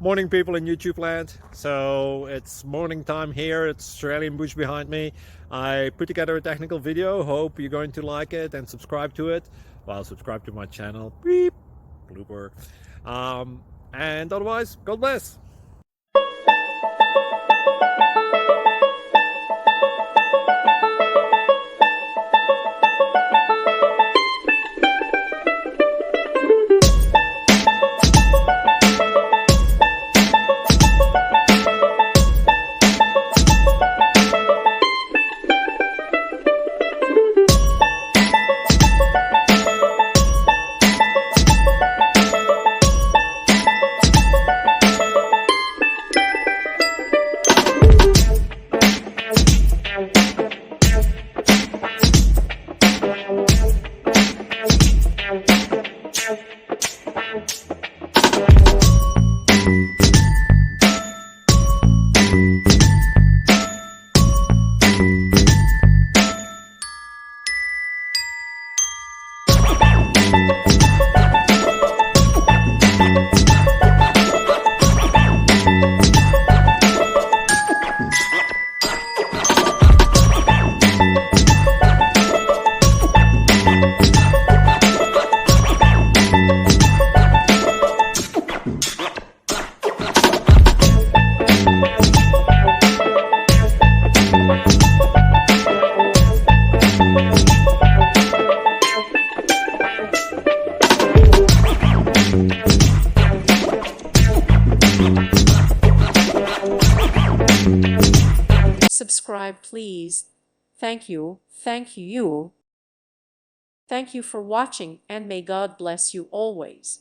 Morning, people in YouTube land. So it's morning time here. It's Australian bush behind me. I put together a technical video. Hope you're going to like it and subscribe to it. Well, subscribe to my channel. Beep. Blooper. And otherwise, God bless. Subscribe, please. Thank you. Thank you. Thank you for watching, and may God bless you always.